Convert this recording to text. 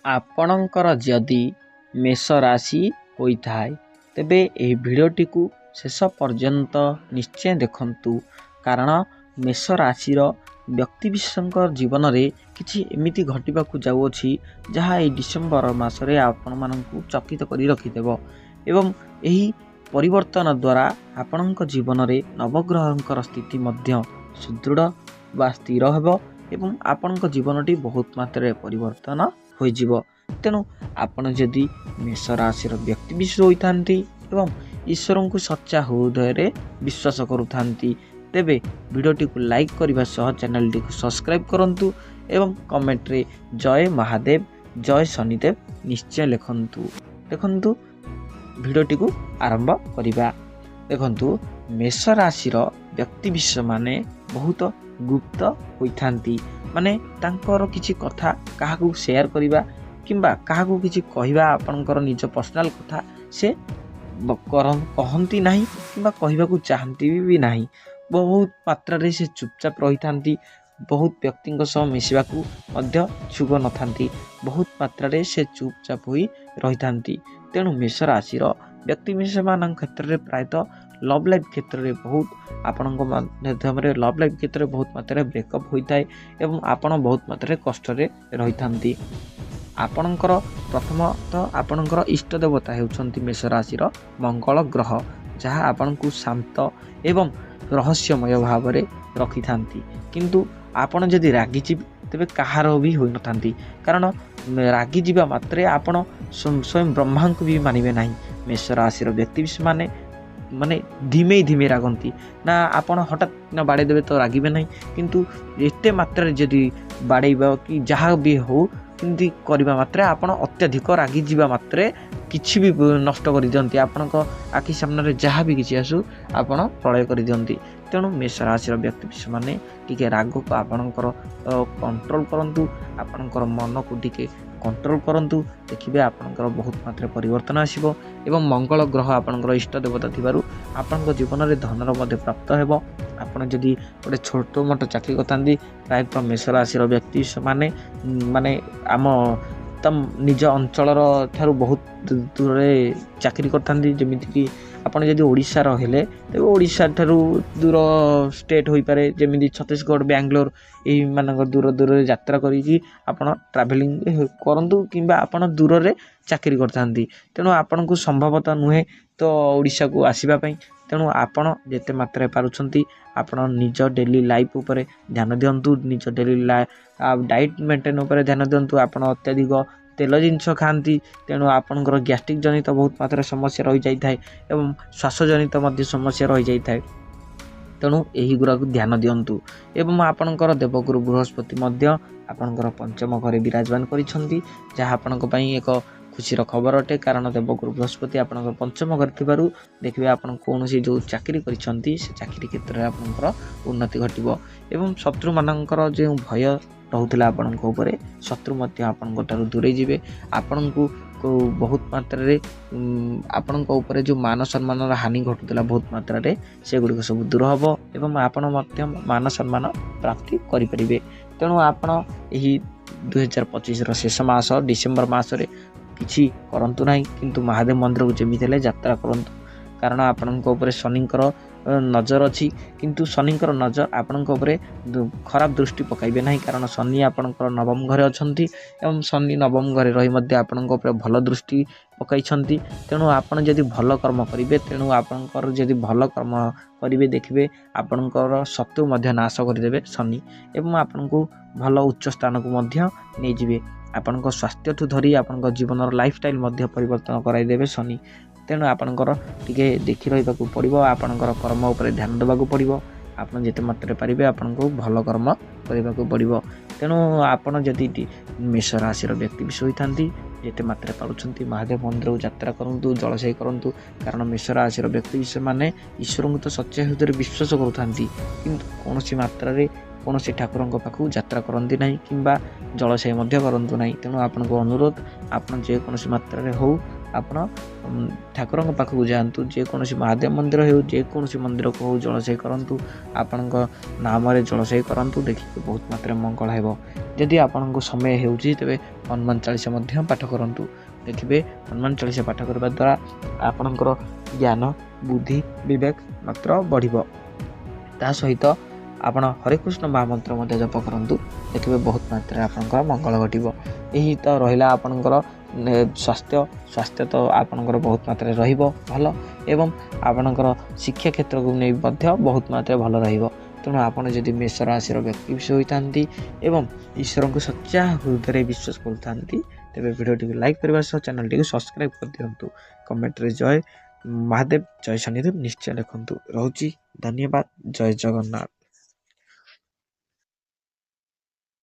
ଆପଣଙ୍କର ଯଦି ମେଷ ରାଶି ହୋଇଥାଏ ତେବେ ଏହି ଭିଡ଼ିଓଟିକୁ ଶେଷ ପର୍ଯ୍ୟନ୍ତ ନିଶ୍ଚୟ ଦେଖନ୍ତୁ, କାରଣ ମେଷ ରାଶିର ବ୍ୟକ୍ତିବିଶେଷଙ୍କ ଜୀବନରେ କିଛି ଏମିତି ଘଟିବାକୁ ଯାଉଅଛି ଯାହା ଏହି ଡିସେମ୍ବର ମାସରେ ଆପଣମାନଙ୍କୁ ଚକିତ କରି ରଖିଦେବ ଏବଂ ଏହି ପରିବର୍ତ୍ତନ ଦ୍ୱାରା ଆପଣଙ୍କ ଜୀବନରେ ନବଗ୍ରହଙ୍କର ସ୍ଥିତି ମଧ୍ୟ ସୁଦୃଢ଼ ବା ସ୍ଥିର ହେବ ଏବଂ ଆପଣଙ୍କ ଜୀବନଟି ବହୁତ ମାତ୍ରାରେ ପରିବର୍ତ୍ତନ ହୋଇଯିବ। ତେଣୁ ଆପଣ ଯଦି ମେଷ ରାଶିର ବ୍ୟକ୍ତିବିଶେଷ ହୋଇଥାନ୍ତି ଏବଂ ଈଶ୍ୱରଙ୍କୁ ସଚ୍ଚା ହୃଦୟରେ ବିଶ୍ୱାସ କରୁଥାନ୍ତି ତେବେ ଭିଡ଼ିଓଟିକୁ ଲାଇକ୍ କରିବା ସହ ଚ୍ୟାନେଲଟିକୁ ସବସ୍କ୍ରାଇବ୍ କରନ୍ତୁ ଏବଂ କମେଣ୍ଟରେ ଜୟ ମହାଦେବ ଜୟ ଶନିଦେବ ନିଶ୍ଚୟ ଲେଖନ୍ତୁ। ଦେଖନ୍ତୁ ଭିଡ଼ିଓଟିକୁ ଆରମ୍ଭ କରିବା। ଦେଖନ୍ତୁ ମେଷ ରାଶିର ବ୍ୟକ୍ତିବିଶେଷ ମାନେ ବହୁତ ଗୁପ୍ତ ହୋଇଥାନ୍ତି, ମାନେ ତାଙ୍କର କିଛି କଥା କାହାକୁ ସେୟାର କରିବା କିମ୍ବା କାହାକୁ କିଛି କହିବା ଆପଣଙ୍କର ନିଜ ପର୍ସନାଲ କଥା ସେ କହନ୍ତି ନାହିଁ କିମ୍ବା କହିବାକୁ ଚାହାନ୍ତି ବି ନାହିଁ। ବହୁତ ମାତ୍ରାରେ ସେ ଚୁପଚାପ ରହିଥାନ୍ତି, ବହୁତ ବ୍ୟକ୍ତିଙ୍କ ସହ ମିଶିବାକୁ ମଧ୍ୟ ଇଚ୍ଛୁକ ନଥାନ୍ତି, ବହୁତ ମାତ୍ରାରେ ସେ ଚୁପଚାପ ହୋଇ ରହିଥାନ୍ତି। ତେଣୁ ମେଷ ରାଶିର ବ୍ୟକ୍ତିବିଶେଷମାନଙ୍କ କ୍ଷେତ୍ରରେ ପ୍ରାୟତଃ ଲଭ୍ ଲାଇଫ୍ କ୍ଷେତ୍ରରେ ବହୁତ ଆପଣଙ୍କ ମାଧ୍ୟମରେ ଲଭ୍ ଲାଇଫ୍ କ୍ଷେତ୍ରରେ ବହୁତ ମାତ୍ରାରେ ବ୍ରେକଅପ୍ ହୋଇଥାଏ ଏବଂ ଆପଣ ବହୁତ ମାତ୍ରାରେ କଷ୍ଟରେ ରହିଥାନ୍ତି। ଆପଣଙ୍କର ପ୍ରଥମତଃ ଆପଣଙ୍କର ଇଷ୍ଟ ଦେବତା ହେଉଛନ୍ତି ମେଷ ରାଶିର ମଙ୍ଗଳ ଗ୍ରହ, ଯାହା ଆପଣଙ୍କୁ ଶାନ୍ତ ଏବଂ ରହସ୍ୟମୟ ଭାବରେ ରଖିଥାନ୍ତି। କିନ୍ତୁ ଆପଣ ଯଦି ରାଗିଯିବେ ତେବେ କାହାର ବି ହୋଇନଥାନ୍ତି, କାରଣ ରାଗିଯିବା ମାତ୍ରେ ଆପଣ ସ୍ୱୟଂ ବ୍ରହ୍ମାଙ୍କୁ ବି ମାନିବେ ନାହିଁ। ମେଷ ରାଶିର ବ୍ୟକ୍ତିବିଶେଷ ମାନେ ଧିମେଇ ରାଗନ୍ତି ନା, ଆପଣ ହଠାତ୍ ନା ବାଡ଼େଇ ଦେବେ ତ ରାଗିବେ ନାହିଁ, କିନ୍ତୁ ଏତେ ମାତ୍ରାରେ ଯଦି ବାଡ଼େଇବ କି ଯାହା ବି ହଉ ଏମିତି କରିବା ମାତ୍ରେ ଆପଣ ଅତ୍ୟଧିକ ରାଗିଯିବା ମାତ୍ରେ କିଛି ବି ନଷ୍ଟ କରିଦିଅନ୍ତି। ଆପଣଙ୍କ ଆଖି ସାମ୍ନାରେ ଯାହା ବି କିଛି ଆସୁ ଆପଣ ପ୍ରଳୟ କରିଦିଅନ୍ତି। ତେଣୁ ମେଷ ରାଶିର ବ୍ୟକ୍ତିବିଶେଷ ମାନେ ଟିକେ ରାଗକୁ ଆପଣଙ୍କର କଣ୍ଟ୍ରୋଲ୍ କରନ୍ତୁ, ଆପଣଙ୍କର ମନକୁ ଟିକେ କଣ୍ଟ୍ରୋଲ୍ କରନ୍ତୁ, ଦେଖିବେ ଆପଣଙ୍କର ବହୁତ ମାତ୍ରାରେ ପରିବର୍ତ୍ତନ ଆସିବ ଏବଂ ମଙ୍ଗଳ ଗ୍ରହ ଆପଣଙ୍କର ଇଷ୍ଟ ଦେବତା ଥିବାରୁ ଆପଣଙ୍କ ଜୀବନରେ ଧନର ମଧ୍ୟ ପ୍ରାପ୍ତ ହେବ। ଆପଣ ଯଦି ଗୋଟେ ଛୋଟ ମୋଟ ଚାକିରି କରିଥାନ୍ତି, ପ୍ରାୟତଃ ମେଷ ରାଶିର ବ୍ୟକ୍ତିବିଶେଷ ମାନେ ଆମ ନିଜ ଅଞ୍ଚଳର ଠାରୁ ବହୁତ ଦୂରରେ ଚାକିରି କରିଥାନ୍ତି। ଯେମିତିକି ଆପଣ ଯଦି ଓଡ଼ିଶାର ହେଲେ ତେବେ ଓଡ଼ିଶା ଠାରୁ ଦୂର ଷ୍ଟେଟ୍ ହୋଇପାରେ, ଯେମିତି ଛତିଶଗଡ଼, ବାଙ୍ଗଲୋର ଏହିମାନଙ୍କ ଦୂରରେ ଯାତ୍ରା କରିକି ଆପଣ ଟ୍ରାଭେଲିଂ କରନ୍ତୁ କିମ୍ବା ଆପଣ ଦୂରରେ ଚାକିରି କରିଥାନ୍ତି। ତେଣୁ ଆପଣଙ୍କୁ ସମ୍ଭବତଃ ନୁହେଁ ତ ଓଡ଼ିଶାକୁ ଆସିବା ପାଇଁ। ତେଣୁ ଆପଣ ଯେତେ ମାତ୍ରାରେ ପାରୁଛନ୍ତି ଆପଣ ନିଜ ଡେଲି ଲାଇଫ୍ ଉପରେ ଧ୍ୟାନ ଦିଅନ୍ତୁ, ନିଜ ଡେଲି ଡାଇଟ୍ ମେଣ୍ଟେନ୍ ଉପରେ ଧ୍ୟାନ ଦିଅନ୍ତୁ। ଆପଣ ଅତ୍ୟଧିକ ତେଲ ଜିନିଷ ଖାଆନ୍ତି, ତେଣୁ ଆପଣଙ୍କର ଗ୍ୟାଷ୍ଟ୍ରିକ୍ ଜନିତ ବହୁତ ମାତ୍ରାରେ ସମସ୍ୟା ରହିଯାଇଥାଏ ଏବଂ ଶ୍ୱାସଜନିତ ମଧ୍ୟ ସମସ୍ୟା ରହିଯାଇଥାଏ। ତେଣୁ ଏହିଗୁଡ଼ାକୁ ଧ୍ୟାନ ଦିଅନ୍ତୁ ଏବଂ ଆପଣଙ୍କର ଦେବଗୁରୁ ବୃହସ୍ପତି ମଧ୍ୟ ଆପଣଙ୍କର ପଞ୍ଚମ ଘରେ ବିରାଜମାନ କରିଛନ୍ତି, ଯାହା ଆପଣଙ୍କ ପାଇଁ ଏକ ଖୁସିର ଖବର ଅଟେ, କାରଣ ଦେବଗୁରୁ ବୃହସ୍ପତି ଆପଣଙ୍କର ପଞ୍ଚମ ଘରେ ଥିବାରୁ ଦେଖିବେ ଆପଣ କୌଣସି ଯେଉଁ ଚାକିରି କରିଛନ୍ତି ସେ ଚାକିରି କ୍ଷେତ୍ରରେ ଆପଣଙ୍କର ଉନ୍ନତି ଘଟିବ ଏବଂ ଶତ୍ରୁମାନଙ୍କର ଯେଉଁ ଭୟ ରହୁଥିଲା ଆପଣଙ୍କ ଉପରେ, ଶତ୍ରୁ ମଧ୍ୟ ଆପଣଙ୍କ ଠାରୁ ଦୂରେଇ ଯିବେ। ଆପଣଙ୍କୁ ବହୁତ ମାତ୍ରାରେ ଆପଣଙ୍କ ଉପରେ ଯେଉଁ ମାନ ସମ୍ମାନର ହାନି ଘଟୁଥିଲା ବହୁତ ମାତ୍ରାରେ ସେଗୁଡ଼ିକ ସବୁ ଦୂର ହେବ ଏବଂ ଆପଣ ମଧ୍ୟ ମାନ ସମ୍ମାନ ପ୍ରାପ୍ତି କରିପାରିବେ। ତେଣୁ ଆପଣ ଏହି 2025ର ଶେଷ ମାସ ଡିସେମ୍ବର ମାସରେ କିଛି କରନ୍ତୁ ନାହିଁ, କିନ୍ତୁ ମହାଦେବ ମନ୍ଦିରକୁ ଯେମିତି ହେଲେ ଯାତ୍ରା କରନ୍ତୁ, କାରଣ ଆପଣଙ୍କ ଉପରେ ଶନିଙ୍କର ନଜର ଅଛି। କିନ୍ତୁ ଶନିଙ୍କର ନଜର ଆପଣଙ୍କ ଉପରେ ଖରାପ ଦୃଷ୍ଟି ପକାଇବେ ନାହିଁ, କାରଣ ଶନି ଆପଣଙ୍କର ନବମ ଘରେ ଅଛନ୍ତି ଏବଂ ଶନି ନବମ ଘରେ ରହି ମଧ୍ୟ ଆପଣଙ୍କ ଉପରେ ଭଲ ଦୃଷ୍ଟି ପକାଇଛନ୍ତି। ତେଣୁ ଆପଣ ଯଦି ଭଲ କର୍ମ କରିବେ ଦେଖିବେ ଆପଣଙ୍କର ଶତ୍ରୁ ମଧ୍ୟ ନାଶ କରିଦେବେ ଶନି ଏବଂ ଆପଣଙ୍କୁ ଭଲ ଉଚ୍ଚ ସ୍ଥାନକୁ ମଧ୍ୟ ନେଇଯିବେ। ଆପଣଙ୍କ ସ୍ୱାସ୍ଥ୍ୟଠୁ ଧରି ଆପଣଙ୍କ ଜୀବନର ଲାଇଫଷ୍ଟାଇଲ୍ ମଧ୍ୟ ପରିବର୍ତ୍ତନ କରାଇଦେବେ ଶନି। ତେଣୁ ଆପଣଙ୍କର ଟିକେ ଦେଖି ରହିବାକୁ ପଡ଼ିବ, ଆପଣଙ୍କର କର୍ମ ଉପରେ ଧ୍ୟାନ ଦେବାକୁ ପଡ଼ିବ। ଆପଣ ଯେତେ ମାତ୍ରାରେ ପାରିବେ ଆପଣଙ୍କୁ ଭଲ କର୍ମ କରିବାକୁ ପଡ଼ିବ। ତେଣୁ ଆପଣ ଯଦି ମେଷ ରାଶିର ବ୍ୟକ୍ତିବିଶେଷ ହୋଇଥାନ୍ତି, ଯେତେ ମାତ୍ରାରେ ପାରୁଛନ୍ତି ମହାଦେବ ମନ୍ଦିରକୁ ଯାତ୍ରା କରନ୍ତୁ, ଜଳସାଇ କରନ୍ତୁ, କାରଣ ମେଷ ରାଶିର ବ୍ୟକ୍ତିବିଶେଷ ମାନେ ଈଶ୍ୱରଙ୍କୁ ତ ସଚ୍ଚା ହୃଦୟରେ ବିଶ୍ୱାସ କରୁଥାନ୍ତି, କିନ୍ତୁ କୌଣସି ମାତ୍ରାରେ କୌଣସି ଠାକୁରଙ୍କ ପାଖକୁ ଯାତ୍ରା କରନ୍ତି ନାହିଁ କିମ୍ବା ଜଳସାଇ ମଧ୍ୟ କରନ୍ତୁ ନାହିଁ। ତେଣୁ ଆପଣଙ୍କ ଅନୁରୋଧ ଆପଣ ଯେକୌଣସି ମାତ୍ରାରେ ହଉ ଆପଣ ଠାକୁରଙ୍କ ପାଖକୁ ଯାଆନ୍ତୁ। ଯେକୌଣସି ମହାଦେବ ମନ୍ଦିର ହେଉ, ଯେକୌଣସି ମନ୍ଦିରକୁ ହେଉ ଜଳସେଇ କରନ୍ତୁ। ଆପଣଙ୍କ ନାମରେ ଜଳସେଇ କରନ୍ତୁ, ଦେଖିବେ ବହୁତ ମାତ୍ରାରେ ମଙ୍ଗଳ ହେବ। ଯଦି ଆପଣଙ୍କୁ ସମୟ ହେଉଛି ତେବେ ହନୁମାନ ଚାଳିଶା ମଧ୍ୟ ପାଠ କରନ୍ତୁ। ଦେଖିବେ ହନୁମାନ ଚାଳିଶା ପାଠ କରିବା ଦ୍ୱାରା ଆପଣଙ୍କର ଜ୍ଞାନ, ବୁଦ୍ଧି, ବିବେକ ମାତ୍ର ବଢ଼ିବ। ତା ସହିତ ଆପଣ ହରେକୃଷ୍ଣ ମହାମନ୍ତ୍ର ମଧ୍ୟ ଜପ କରନ୍ତୁ। ଦେଖିବେ ବହୁତ ମାତ୍ରାରେ ଆପଣଙ୍କର ମଙ୍ଗଳ ଘଟିବ। ଏହି ତ ରହିଲା ଆପଣଙ୍କର ସ୍ୱାସ୍ଥ୍ୟ ତ ଆପଣଙ୍କର ବହୁତ ମାତ୍ରାରେ ରହିବ ଭଲ, ଏବଂ ଆପଣଙ୍କର ଶିକ୍ଷା କ୍ଷେତ୍ରକୁ ନେଇ ମଧ୍ୟ ବହୁତ ମାତ୍ରାରେ ଭଲ ରହିବ। ତେଣୁ ଆପଣ ଯଦି ମେଷ ରାଶିର ବ୍ୟକ୍ତି ବିଶେଷ ହୋଇଥାନ୍ତି ଏବଂ ଈଶ୍ୱରଙ୍କୁ ସଚ୍ଚା ହୃଦୟରେ ବିଶ୍ୱାସ କରୁଥାନ୍ତି, ତେବେ ଭିଡ଼ିଓଟିକୁ ଲାଇକ୍ କରିବା ସହ ଚ୍ୟାନେଲଟିକୁ ସବସ୍କ୍ରାଇବ୍ କରିଦିଅନ୍ତୁ। କମେଣ୍ଟରେ ଜୟ ମହାଦେବ, ଜୟ ଶନିଦେବ ନିଶ୍ଚୟ ଲେଖନ୍ତୁ। ରହୁଛି, ଧନ୍ୟବାଦ, ଜୟ ଜଗନ୍ନାଥ।